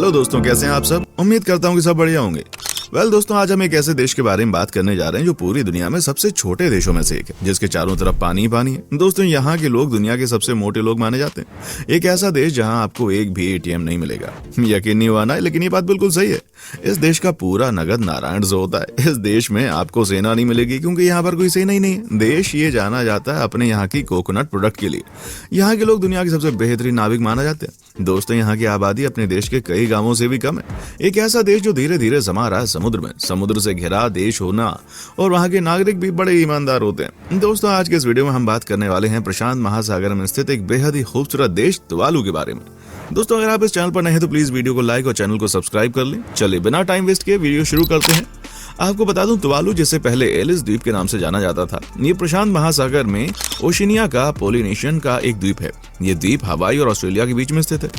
Hello दोस्तों, कैसे हैं आप सब। उम्मीद करता हूँ कि सब बढ़िया होंगे। दोस्तों, आज हम एक ऐसे देश के बारे में बात करने जा रहे हैं जो पूरी दुनिया में सबसे छोटे देशों में से एक है, जिसके चारों तरफ पानी ही पानी है। दोस्तों, यहाँ के लोग दुनिया के सबसे मोटे लोग माने जाते हैं। एक ऐसा देश जहाँ आपको एक भी एटीएम नहीं मिलेगा। यकीन नहीं हुआ ना, लेकिन ये बात बिल्कुल सही है। इस देश का पूरा नगद नारायण से होता है। इस देश में आपको सेना नहीं मिलेगी, क्योंकि यहाँ पर कोई सेना ही नहीं है। देश ये जाना जाता है अपने यहाँ की कोकोनट प्रोडक्ट के लिए। यहाँ के लोग दुनिया के सबसे बेहतरीन नाविक माना जाते हैं। दोस्तों, यहाँ की आबादी अपने देश के कई गांवों से भी कम है। एक ऐसा देश जो धीरे धीरे समा रहा है समुद्र में। समुद्र से घिरा देश होना और वहाँ के नागरिक भी बड़े ईमानदार होते हैं। दोस्तों, आज के इस वीडियो में हम बात करने वाले हैं प्रशांत महासागर में स्थित एक बेहद ही खूबसूरत देश तुवालू के बारे में। दोस्तों, अगर आप इस चैनल पर नए हैं तो प्लीज वीडियो को लाइक और चैनल को सब्सक्राइब कर लें। चलिए बिना टाइम वेस्ट किए वीडियो शुरू करते हैं। आपको बता दूं, तुवालू जिसे पहले एलिस द्वीप के नाम से जाना जाता था, ये प्रशांत महासागर में ओशिनिया का पोलिनेशियन का एक द्वीप है। ये द्वीप हवाई और ऑस्ट्रेलिया के बीच में स्थित है।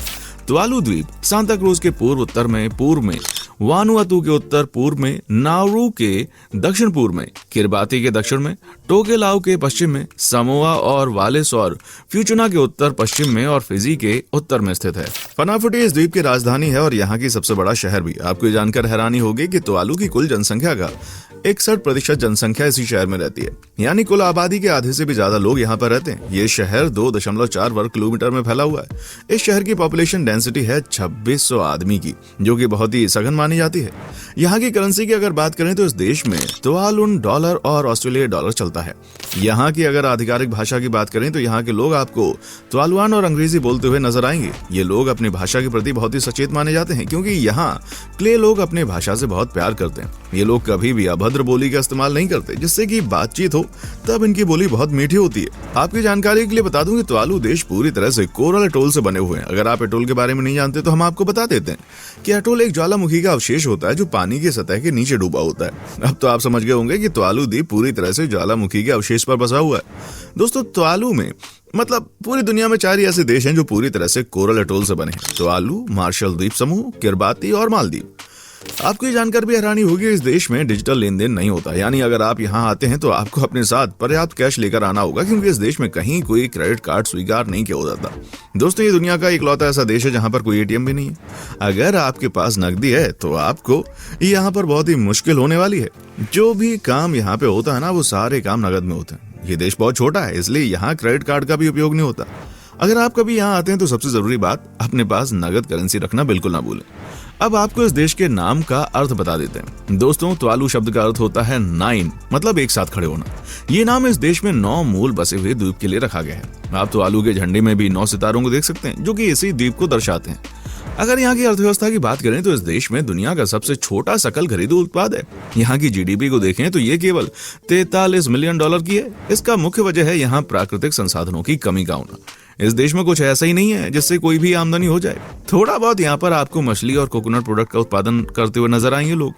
तुवालू द्वीप सांता क्रूज के पूर्व में वानुआतू के उत्तर पूर्व में, नाउरू के दक्षिण पूर्व में, किरबाती के दक्षिण में, टोकेलाउ के पश्चिम में, समोआ और वालेस और फ्यूचुना के उत्तर पश्चिम में और फिजी के उत्तर में स्थित है। फनाफुटी इस द्वीप की राजधानी है और यहाँ की सबसे बड़ा शहर भी। आपको ये जानकर हैरानी होगी कि तुवालू की कुल जनसंख्या का 61% जनसंख्या इसी शहर में रहती है, यानी कुल आबादी के आधे से भी ज्यादा लोग यहाँ पर रहते हैं। ये शहर 2.4 वर्ग किलोमीटर में फैला हुआ है। इस शहर की पॉपुलेशन डेंसिटी है 2600 आदमी की, जो कि बहुत ही सघन मानी जाती है। यहाँ की करेंसी की अगर बात करें तो इस देश में तुवालुन डॉलर और ऑस्ट्रेलियाई डॉलर चलता है। यहाँ की अगर आधिकारिक भाषा की बात करें तो यहाँ के लोग आपको तुवालुआन और अंग्रेजी बोलते हुए नजर आएंगे। ये लोग अपनी भाषा के प्रति बहुत ही सचेत माने जाते हैं, क्योंकि यहाँ क्ले लोग अपनी भाषा से बहुत प्यार करते हैं। ये लोग कभी भी अभद्र बोली का इस्तेमाल नहीं करते। जिससे कि बातचीत हो तब इनकी बोली बहुत मीठी होती है। आपकी जानकारी के लिए बता दूं कि तुवालू देश पूरी तरह से कोरल अटोल से बने हुए हैं। अगर आप अटोल के बारे में नहीं जानते तो हम आपको बता देते हैं कि अटोल एक ज्वालामुखी का अवशेष होता है जो पानी की सतह के नीचे डूबा होता है। अब तो आप समझ गए होंगे कि तुवालू द्वीप पूरी तरह से ज्वालामुखी के अवशेष पर बसा हुआ है। दोस्तों, तुवालू में पूरी दुनिया में 4 ऐसे देश हैं जो पूरी तरह से कोरल अटोल से बने हैं: तुवालू, मार्शल द्वीप समूह, किरबाती और मालदीव। आपको ये जानकर भी हैरानी होगी, इस देश में डिजिटल लेन देन नहीं होता। यानी अगर आप यहाँ आते हैं तो आपको अपने साथ पर्याप्त कैश लेकर आना होगा, क्योंकि इस देश में कहीं कोई क्रेडिट कार्ड स्वीकार नहीं किया जाता। दोस्तों, ये दुनिया का इकलौता ऐसा देश है जहाँ पर कोई एटीएम भी नहीं है। अगर आपके पास नकदी है तो आपको यहाँ पर बहुत ही मुश्किल होने वाली है। जो भी काम यहाँ पे होता है ना, वो सारे काम नगद में होते हैं। ये देश बहुत छोटा है, इसलिए यहाँ क्रेडिट कार्ड का भी उपयोग नहीं होता। अगर आप कभी यहाँ आते हैं तो सबसे जरूरी बात, अपने पास नगद करेंसी रखना बिल्कुल ना भूलें। अब आपको इस देश के नाम का अर्थ बता देते हैं। दोस्तों, तुवालू शब्द का अर्थ होता है 9, मतलब एक साथ खड़े होना। ये नाम इस देश में 9 मूल बसे हुए द्वीप के लिए रखा गया है। आप तुवालू के झंडे में भी 9 सितारों को देख सकते हैं, जो कि इसी द्वीप को दर्शाते हैं। अगर यहाँ की अर्थव्यवस्था की बात करें तो इस देश में दुनिया का सबसे छोटा सकल घरेलू उत्पाद है। यहाँ की जीडीपी को देखें तो ये केवल $43 मिलियन की है। इसका मुख्य वजह है यहाँ प्राकृतिक संसाधनों की कमी का होना। इस देश में कुछ ऐसा ही नहीं है जिससे कोई भी आमदनी हो जाए। थोड़ा बहुत यहाँ पर आपको मछली और कोकोनट प्रोडक्ट का उत्पादन करते हुए नजर आएंगे लोग।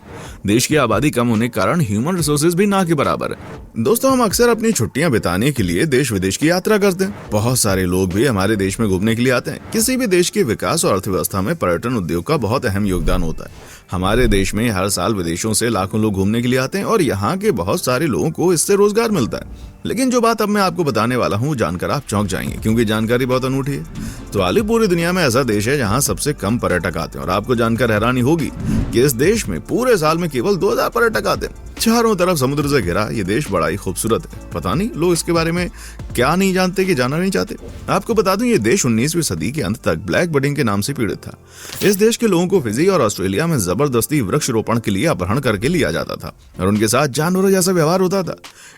देश की आबादी कम होने के कारण ह्यूमन रिसोर्सेज भी ना के बराबर है। दोस्तों, हम अक्सर अपनी छुट्टियां बिताने के लिए देश विदेश की यात्रा करते हैं। बहुत सारे लोग भी हमारे देश में घूमने के लिए आते हैं। किसी भी देश के विकास और अर्थव्यवस्था में पर्यटन उद्योग का बहुत अहम योगदान होता है। हमारे देश में हर साल विदेशों से लाखों लोग घूमने के लिए आते हैं और यहाँ के बहुत सारे लोगों को इससे रोजगार मिलता है। लेकिन जो बात अब मैं आपको बताने वाला हूँ, जानकर आप चौंक जाएंगे, क्योंकि जानकारी बहुत अनूठी है। तुवालू पूरी दुनिया में ऐसा देश है जहाँ सबसे कम पर्यटक आते हैं, और आपको जानकर हैरानी होगी कि इस देश में पूरे साल में केवल 2000 पर्यटक आते हैं। चारों तरफ समुद्र से घिरा ये देश बड़ा ही खूबसूरत है। पता नहीं लोग इसके बारे में क्या नहीं जानते कि जानना नहीं चाहते। आपको बता दूं, ये देश 19वीं सदी के अंत तक ब्लैक बडिंग के नाम से पीड़ित था। इस देश के लोगों को फिजी और ऑस्ट्रेलिया में जबरदस्ती वृक्ष रोपण के लिए अपहरण करके लिया जाता था और उनके साथ जानवरों जैसा व्यवहार होता था।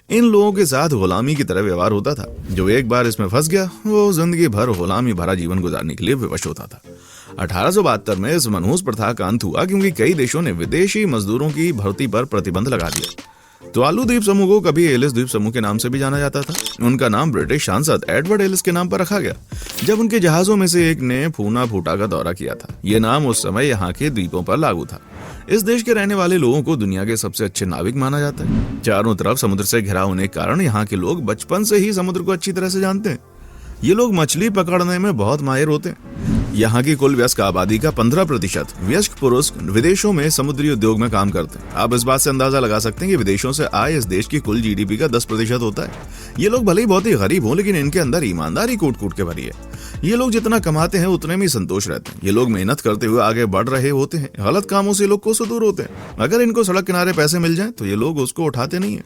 इन लोगों के साथ गुलामी की तरह व्यवहार होता था। जो एक बार इसमें फंस गया वो जिंदगी भर गुलामी भरा जीवन गुजारने के लिए विवश होता था। 1872 में इस मनहूस प्रथा का अंत हुआ, क्योंकि कई देशों ने विदेशी मजदूरों की भर्ती पर प्रतिबंध लगा दिया। तुवालू द्वीप समूह को कभी एलिस द्वीप समूह के नाम से भी जाना जाता था। उनका नाम ब्रिटिश सांसद एडवर्ड एलिस के नाम पर रखा गया, जब उनके जहाजों में से एक ने फूना फूटा का दौरा किया था। यह नाम उस समय यहाँ के द्वीपों पर लागू था। इस देश के रहने वाले लोगों को दुनिया के सबसे अच्छे नाविक माना जाता है। चारों तरफ समुद्र से घिरा होने के कारण यहाँ के लोग बचपन से ही समुद्र को अच्छी तरह से जानते हैं। ये लोग मछली पकड़ने में बहुत माहिर होते हैं। यहाँ की कुल वयस्क आबादी का 15% वयस्क पुरुष विदेशों में समुद्री उद्योग में काम करते हैं। आप इस बात से अंदाजा लगा सकते हैं कि विदेशों से आए इस देश की कुल जीडीपी का 10% होता है। ये लोग भले ही बहुत ही गरीब हों, लेकिन इनके अंदर ईमानदारी कूट कूट के भरी है। ये लोग जितना कमाते हैं उतने में संतोष रहते हैं। ये लोग मेहनत करते हुए आगे बढ़ रहे होते हैं, गलत कामों से लोग कोसों दूर होते हैं। अगर इनको सड़क किनारे पैसे मिल जाएं तो ये लोग उसको उठाते नहीं है।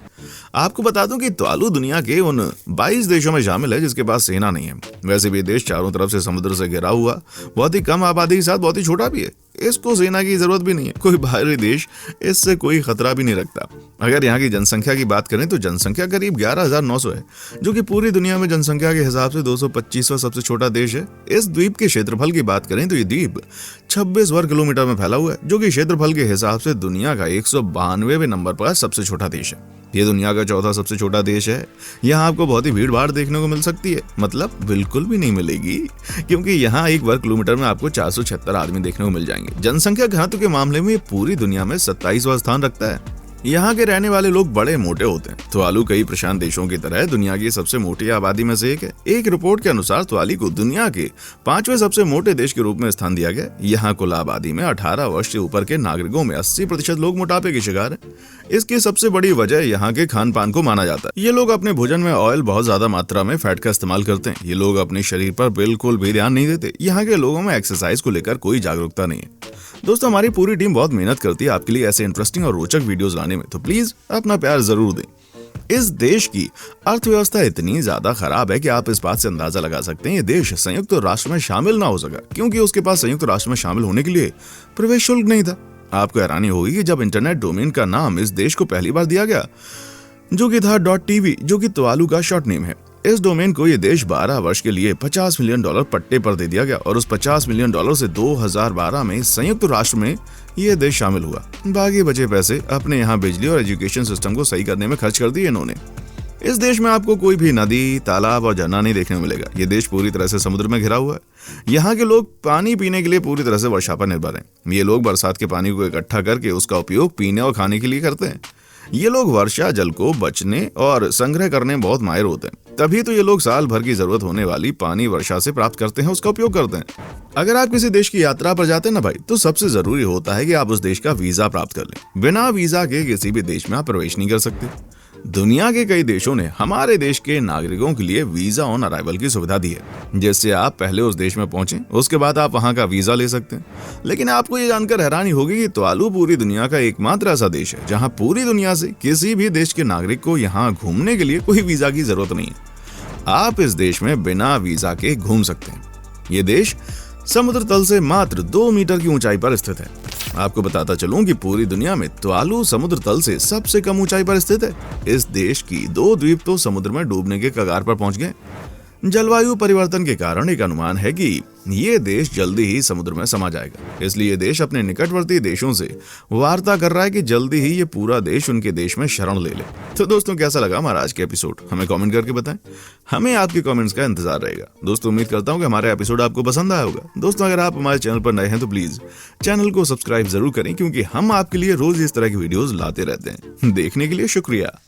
आपको बता दूं कि तुवालू दुनिया के उन 22 देशों में शामिल है जिसके पास सेना नहीं है। वैसे भी देश चारों तरफ से समुद्र से घिरा हुआ, बहुत ही कम आबादी के साथ बहुत ही छोटा भी है। इसको सेना की जरूरत भी नहीं है। कोई बाहरी देश इससे कोई खतरा भी नहीं रखता। अगर यहाँ की जनसंख्या की बात करें तो जनसंख्या करीब 11,900 है, जो कि पूरी दुनिया में जनसंख्या के हिसाब से 225वां सबसे छोटा देश है। इस द्वीप के क्षेत्रफल की बात करें तो ये द्वीप 26 वर्ग किलोमीटर में फैला हुआ है, जो कि क्षेत्रफल के हिसाब से दुनिया का 192वें नंबर पर सबसे छोटा देश है। ये दुनिया का चौथा सबसे छोटा देश है। यहाँ आपको बहुत ही भीड़ भाड़ देखने को मिल सकती है, मतलब बिल्कुल भी नहीं मिलेगी, क्योंकि यहाँ 1 वर्ग किलोमीटर में आपको 476 आदमी देखने को मिल जाएंगे। जनसंख्या घनत्व के मामले में ये पूरी दुनिया में 27वां स्थान रखता है। यहाँ के रहने वाले लोग बड़े मोटे होते हैं। तुवालू कई प्रशांत देशों की तरह दुनिया की सबसे मोटी आबादी में से एक है। एक रिपोर्ट के अनुसार तुवालू को दुनिया के 5वें सबसे मोटे देश के रूप में स्थान दिया गया। यहाँ कुल आबादी में 18 वर्ष से ऊपर के नागरिकों में 80% लोग मोटापे के शिकार हैं। इसकी सबसे बड़ी वजह यहाँ के खान पान को माना जाता है। ये लोग अपने भोजन में ऑयल बहुत ज्यादा मात्रा में फैट का इस्तेमाल करते हैं। ये लोग अपने शरीर पर बिल्कुल भी ध्यान नहीं देते। यहाँ के लोगों में एक्सरसाइज को लेकर कोई जागरूकता नहीं है। दोस्तों, हमारी पूरी टीम बहुत मेहनत करती है आपके लिए ऐसे इंटरेस्टिंग और रोचक वीडियोस लाने में, तो प्लीज अपना प्यार जरूर दें। इस देश की अर्थव्यवस्था इतनी ज्यादा खराब है कि आप इस बात से अंदाजा लगा सकते हैं ये देश संयुक्त राष्ट्र में शामिल ना हो सका, क्योंकि उसके पास संयुक्त राष्ट्र में शामिल होने के लिए प्रवेश शुल्क नहीं था। आपको हैरानी होगी कि जब इंटरनेट डोमेन का नाम इस देश को पहली बार दिया गया, जो कि था .tv, जो कि तुवालू का शॉर्ट नेम है, इस डोमेन को ये देश 12 वर्ष के लिए $50 मिलियन पट्टे पर दे दिया गया और उस $50 मिलियन से 2012 में संयुक्त राष्ट्र में ये देश शामिल हुआ। बाकी बचे पैसे अपने यहाँ बिजली और एजुकेशन सिस्टम को सही करने में खर्च कर दिए इन्होंने। इस देश में आपको कोई भी नदी, तालाब और झरना नहीं देखने को मिलेगा। ये देश पूरी तरह से समुद्र में घिरा हुआ है। यहाँ के लोग पानी पीने के लिए पूरी तरह से वर्षा पर निर्भर हैं। ये लोग बरसात के पानी को इकट्ठा करके उसका उपयोग पीने और खाने के लिए करते हैं। ये लोग वर्षा जल को बचने और संग्रह करने में बहुत माहिर होते हैं। तभी तो ये लोग साल भर की जरूरत होने वाली पानी वर्षा से प्राप्त करते हैं, उसका उपयोग करते हैं। अगर आप किसी देश की यात्रा पर जाते हैं ना भाई, तो सबसे जरूरी होता है कि आप उस देश का वीजा प्राप्त कर लें। बिना वीजा के किसी भी देश में आप प्रवेश नहीं कर सकते। दुनिया के कई देशों ने हमारे देश के नागरिकों के लिए वीजा ऑन अराइवल की सुविधा दी है, जिससे आप पहले उस देश में पहुंचे, उसके बाद आप वहां का वीजा ले सकते हैं। लेकिन आपको ये जानकर हैरानी होगी कि तुवालू पूरी दुनिया का एकमात्र ऐसा देश है जहां पूरी दुनिया से किसी भी देश के नागरिक को यहाँ घूमने के लिए कोई वीजा की जरूरत नहीं है। आप इस देश में बिना वीजा के घूम सकते हैं। ये देश समुद्र तल से मात्र 2 मीटर की ऊंचाई पर स्थित है। आपको बताता चलूं कि पूरी दुनिया में तुवालू समुद्र तल से सबसे कम ऊंचाई पर स्थित है। इस देश की 2 द्वीप तो समुद्र में डूबने के कगार पर पहुंच गए। जलवायु परिवर्तन के कारण एक अनुमान है कि ये देश जल्दी ही समुद्र में समा जाएगा। इसलिए ये देश अपने निकटवर्ती देशों से वार्ता कर रहा है कि जल्दी ही ये पूरा देश उनके देश में शरण ले ले। तो दोस्तों, कैसा लगा हमारा आज का एपिसोड, हमें कमेंट करके बताएं। हमें आपके कमेंट्स का इंतजार रहेगा। दोस्तों, उम्मीद करता हूँ कि हमारा एपिसोड आपको पसंद आया होगा। दोस्तों, अगर आप हमारे चैनल पर नए हैं तो प्लीज चैनल को सब्सक्राइब जरूर करें, क्योंकि हम आपके लिए रोज इस तरह की वीडियोज लाते रहते हैं। देखने के लिए शुक्रिया।